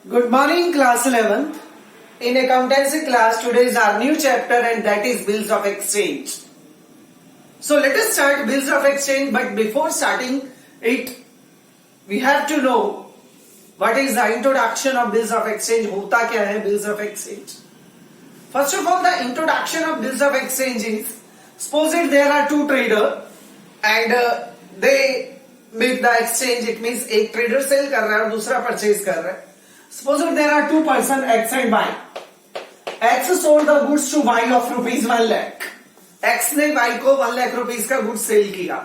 Good morning, class 11th. In accountancy class, today is our new chapter and that is bills of exchange. So let us start bills of exchange, but before starting it, we have to know what is the introduction of bills of exchange. होता क्या है bills of exchange? First of all, the introduction of bills of exchange is, suppose it there are two traders and they make the exchange. It means एक trader sell कर रहा है और दूसरा purchase कर रहा है. Suppose there are two person X and Y. X sold the goods to Y of rupees 1 lakh. X ने Y को 1 lakh rupees का goods sell किया.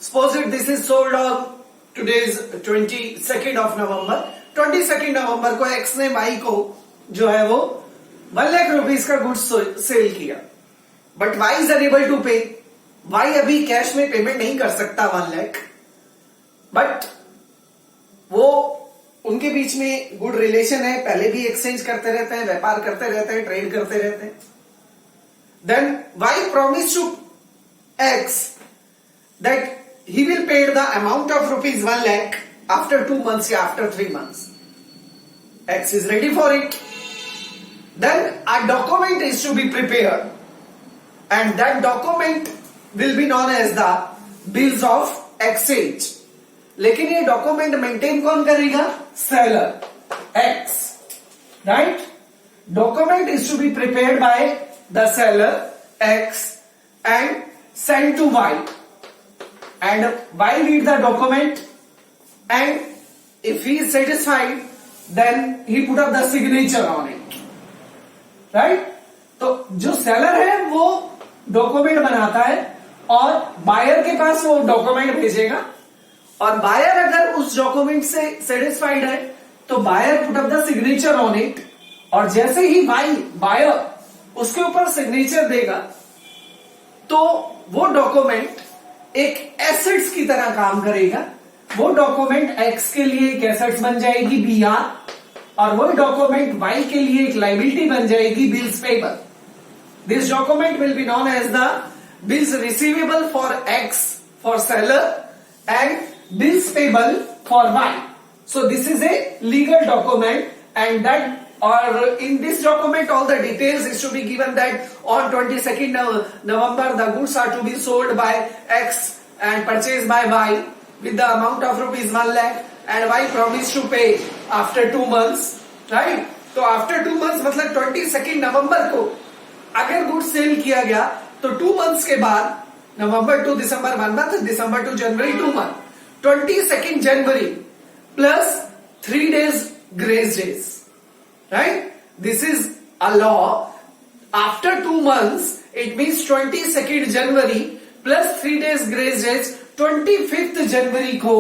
Suppose this is sold on today's 22nd of November. 22nd November को X ने Y को जो है वो 1 lakh rupees का goods sell किया. But Y is unable to pay. Y अभी कैश में पेमेंट नहीं कर सकता 1 lakh. But वो उनके बीच में गुड रिलेशन है, पहले भी एक्सचेंज करते रहते हैं, व्यापार करते रहते हैं, ट्रेड करते रहते हैं. Then Y promise to X that he will pay the amount of rupees 1 lakh after 2 months या after 3 months. X is ready for it. Then a document is to be prepared and that document will be known as the bills of exchange. लेकिन ये document maintain कौन करेगा? Seller X, right. Document is to be prepared by the seller X and send to Y and Y read the document and if he is satisfied then he put up the signature on it, right. तो जो seller है वो document बनाता है और buyer के पास वो document भेजेगा और बायर अगर उस डॉक्यूमेंट से सेटिस्फाइड है तो buyer put up the signature on it और जैसे ही बायर उसके ऊपर सिग्नेचर देगा तो वो डॉक्यूमेंट एक एसेट्स की तरह काम करेगा. वो डॉक्यूमेंट एक्स के लिए एक एसेट्स बन जाएगी BR और वो डॉक्यूमेंट वाई के लिए एक लाइबिलिटी बन जाएगी bills payable. This document will be known as the bills receivable for X for seller and bills payable for Y. So this is a legal document and that or in this document all the details is to be given that on 22nd November the goods are to be sold by X and purchased by Y with the amount of rupees 1 lakh and Y promised to pay after 2 months, right. तो after 2 months मतलब 22nd November को अगर goods sell किया गया तो 2 months के बाद November to December 1 month, December to January 2 month. 22nd January plus 3 days grace days, right. This is a law. After 2 months it means 22nd January plus 3 days grace days 25th January को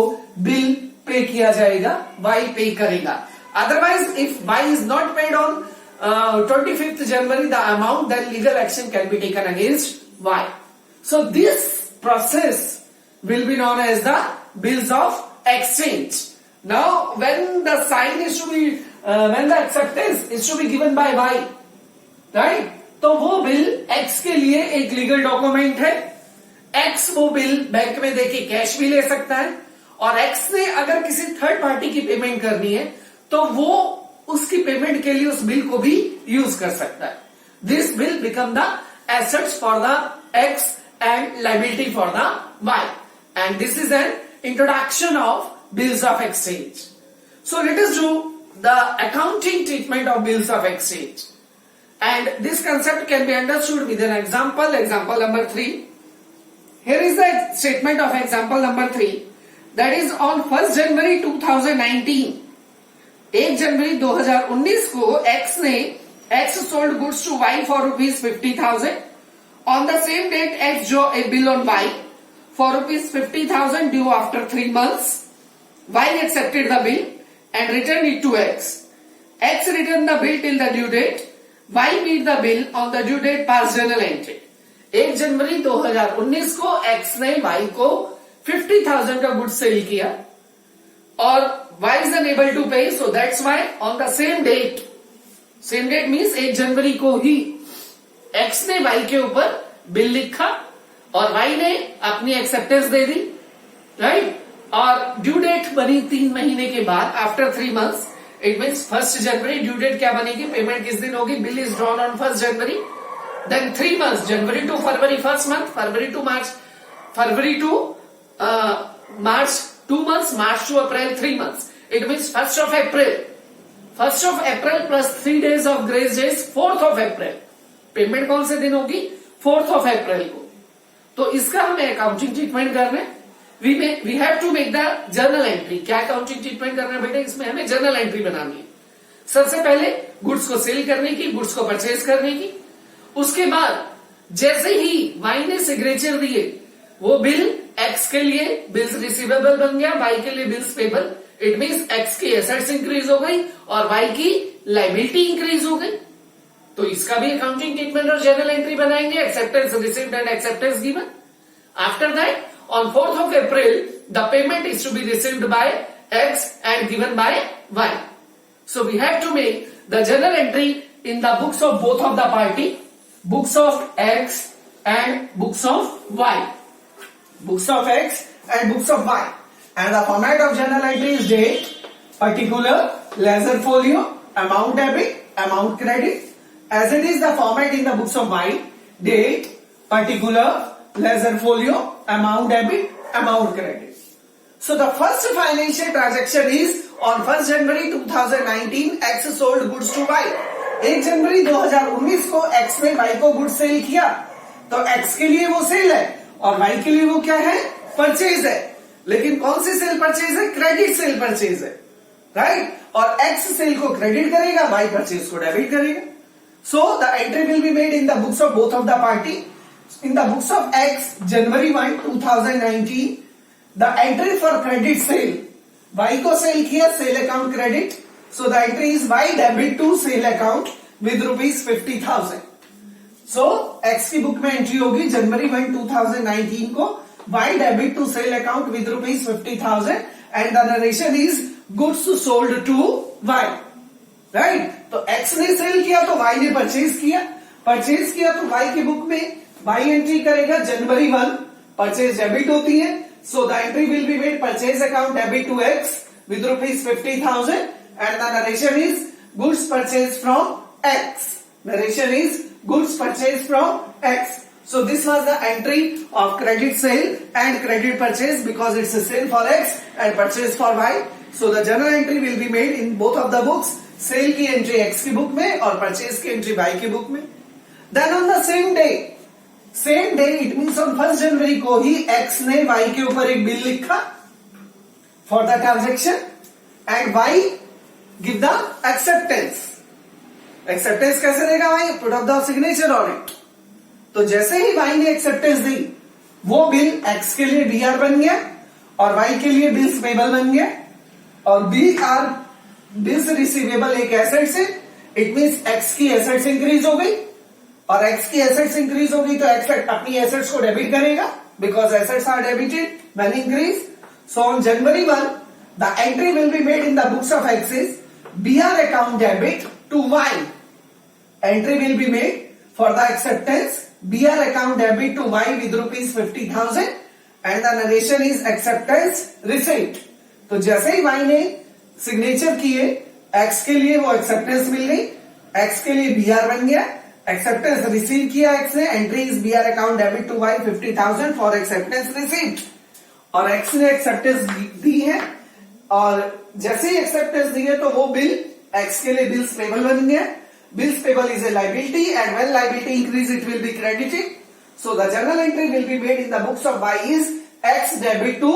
bill pay किया जाएगा, Y पे करेगा. Otherwise if Y is not paid on 25th January the amount, then legal action can be taken against Y. So this process will be known as the bills of exchange. Now when the sign is to be when the acceptance is to be given by Y, right, तो वो bill X के लिए एक legal document है. X वो bill bank में देके cash भी ले सकता है और X ने अगर किसी थर्ड पार्टी की पेमेंट करनी है तो वो उसकी पेमेंट के लिए उस बिल को भी यूज कर सकता है. This bill become the assets for the X and liability for the Y, and this is an introduction of bills of exchange. So let us do the accounting treatment of bills of exchange, and this concept can be understood with an example. Example number 3. Here is the statement of example number 3, that is on 1st January 2019. 1 जनवरी 2019 को X ने X sold goods to Y for rupees 50,000. On the same date, X drew a bill on Y for rupees 50,000 due after 3 months. Y accepted the bill and returned it to X. X returned the bill till the due date. Y paid the bill on the due date past journal entry. 1 जनवरी 2019 को X ने Y को 50,000 का good cell किया और Y is unable to pay, so that's why on the same date means 1 जनवरी को ही X ने Y के ऊपर बिल लिखा और Y ने अपनी एक्सेप्टेंस दे दी, राइट. और ड्यू डेट बनी 3 महीने के बाद, after 3 months, it means 1 January due date क्या बनेगी, पेमेंट किस दिन होगी, bill is drawn on 1 January, then 3 months, January to February 1st month, February to March, February to March 2 months, March to April 3 months, it means 1st of April, 1st of April plus 3 days of grace days, 4th of April, payment कौन से दिन होगी, 4th of April को। तो इसका हमें accounting treatment करना है, we have to make the journal entry. क्या अकाउंटिंग ट्रीटमेंट करना है बेटे, इसमें हमें जर्नल एंट्री बनानी है। सबसे पहले गुड्स को सेल करने की, गुड्स को परचेज करने की, उसके बाद जैसे ही वाई ने सिग्नेचर दिए, वो बिल एक्स के लिए बिल्स रिसीवेबल बन गया, वाई के लिए bills payable, it means x की एसेट्स इंक्रीज हो गई और वाई की लाइबिलिटी इंक्रीज हो गई। तो इसका भी अकाउंटिंग ट्रीटमेंट और जर्नल एंट्री बनाएंगे, acceptance received and acceptance given. After that on 4th of April, the payment is to be received by X and given by Y. So we have to make the journal entry in the books of both of the party, books of X and books of Y. Books of X and books of Y. And the format of journal entry is date, particular, ledger folio, amount debit, amount credit. As it is the format in the books of Y, date, particular, ledger folio, amount debit, amount credit. So the first financial transaction is on 1st January 2019, X sold goods to Y. 1 जनवरी 2019 को X ने Y को goods sale किया, तो X के लिए वो cell है और Y के लिए वो क्या है, परचेज है। लेकिन कौन सी सेल परचेज है, क्रेडिट सेल परचेज है, राइट। और X सेल को क्रेडिट करेगा, Y परचेज को डेबिट करेगा। सो the entry will be made in the books of both of the party. In the books of X, January 1, 2019, the entry for credit sale, Y को cell किया, sale account credit, so the entry is Y debit to sale account with rupees 50,000. So X की book में entry होगी जनवरी 1, 2019 को Y debit to sale account with rupees 50,000 and the narration is goods sold to Y, right? तो X ने cell किया तो Y ने purchase किया तो Y की बुक में Y एंट्री करेगा जनवरी 1, परचेज डेबिट होती है, so the entry will be made purchase account debit to X with rupees 50,000 and the narration is goods purchase from X. Narration is goods purchased from X. So this was the entry of credit sale and credit purchase because it's a sale for X and purchase for Y. So the journal entry will be made in both of the books. Sale की entry X की book में और purchase की entry Y की book में. Then on the same day it means on 1st January को ही X ने Y के ऊपर एक बिल लिखा for the transaction and Y give the acceptance. Acceptance कैसे देगा भाई? Put off the signature on it. तो जैसे ही वाई ने एक्सेप्टेंस दी वो बिल एक्स के लिए बीआर बन गया और वाई के लिए बिल्स पेबल बन गया और बी आर बिल्स रिसीवेबल एक एसेट से. इट मींस एक्स की एसेट्स इंक्रीज हो गई और एक्स की एसेट्स इंक्रीज हो गई तो एक्स अपनी एसेट्स को डेबिट करेगा because assets are debited when increase. So on January 1 the entry will be made in the books of X's BR account debit to Y. Entry will be made for the acceptance BR account debit to Y with rupees 50,000 and the narration is acceptance receipt. तो जैसे ही Y ने signature किए X के लिए वो acceptance मिल गई, X के लिए BR बन गया, एक्सेप्टेंस रिसीव किया X ने, entry is BR account debit to Y 50,000 for acceptance receipt. और X ने एक्सेप्टेंस दी है और जैसे ही एक्सेप्टेंस दी है तो वो बिल X के लिए बिल्स पेबल बन गया. Bills payable is a liability and when liability increase it will be credited. So the journal entry will be made in the books of Y is X debit to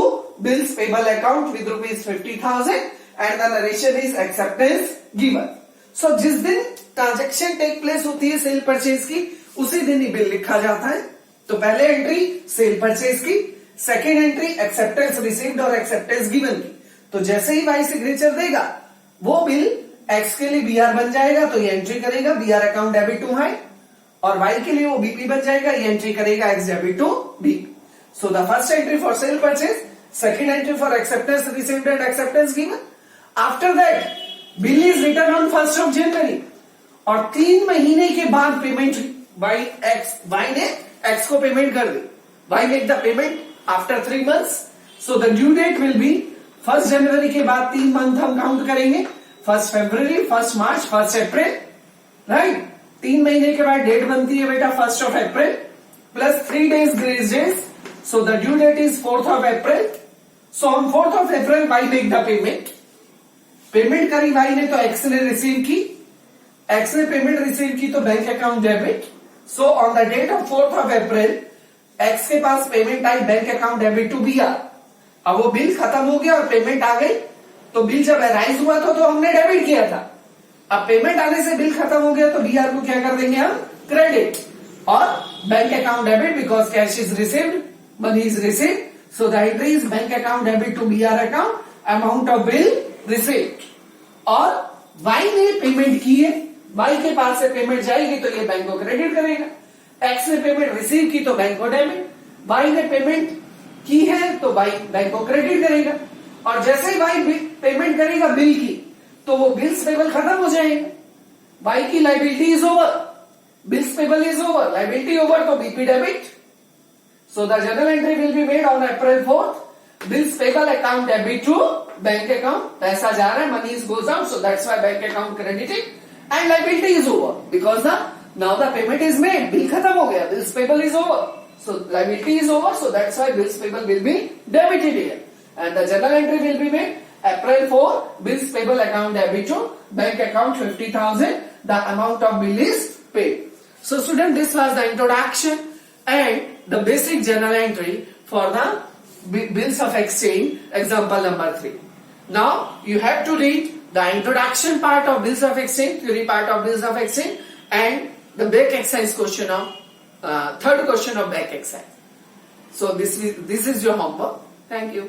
bills payable account with rupees 50,000 and the narration is acceptance given. So जिस दिन transaction take place होती है cell purchase की उसी दिन ही bill लिखा जाता है. तो पहले एंट्री सेल परचेज की, सेकेंड एंट्री एक्सेप्टेंस रिसीव्ड और एक्सेप्टेंस गिवन की. तो जैसे ही वाई सिग्नेचर देगा वो बिल एक्स के लिए बीआर बन जाएगा तो ये एंट्री करेगा BR account debit to Y और वाई के लिए वो बीपी बन जाएगा, ये एंट्री करेगा X debit to BP. So the first entry for sale purchase, second entry for acceptance received and acceptance given. After that bill is return on 1st of January और 3 महीने के बाद पेमेंट वाई ने X को payment कर दी. Y make the payment after 3 months so the due date will be 1 जनवरी के बाद 3 मंथ हम काउंट करेंगे, 1 फरवरी, 1 मार्च, 1 अप्रैल, राइट। 3 महीने के बाद डेट बनती है बेटा 1 April plus 3 days grace days, so the due date is 4 April. So on 4 April Y make the payment. Payment करी भाई ने तो एक्स ने रिसीव की, एक्स ने पेमेंट रिसीव की तो bank account debit. So on the date of 4 April X के पास पेमेंट आई, bank account debit to B R. अब वो बिल खत्म हो गया और पेमेंट आ गई, तो बिल जब अराइज हुआ तो हमने डेबिट किया था। अब पेमेंट आने से बिल खत्म हो गया तो बी आर को क्या कर देंगे हम, क्रेडिट, और bank account debit because cash is received, money is received, so the entry is bank account debit to B R account, amount of bill received. और वाई ने पेमेंट की है, वाई के पास से पेमेंट जाएगी तो ये बैंक को क्रेडिट करेगा, एक्स ने पेमेंट रिसीव की तो बैंक को डेबिट, वाई ने पेमेंट की है तो वाई बैंक को क्रेडिट करेगा, और जैसे ही वाई पेमेंट करेगा बिल की तो वो बिल्स पेबल खत्म हो जाएंगे, वाई की liability is over, bills payable is over, liability over, तो BP debit. So the journal entry will be made on April 4th, bills payable account debit to bank account, पैसा जा रहा है, money is goes out, so that's why bank account credited and liability is over because now the payment is made, bill खत्म हो गया, bills payable is over, so liability is over, so that's why bills payable will be debited here, and the journal entry will be made April 4, bills payable account debit to bank account 50,000, the amount of bill is paid. So student, this was the introduction and the basic journal entry for the bills of exchange, example number 3. Now you have to read the introduction part of bills of exchange, theory part of bills of exchange, and the back exercise question of third question of back exercise. So this is your homework. Thank you.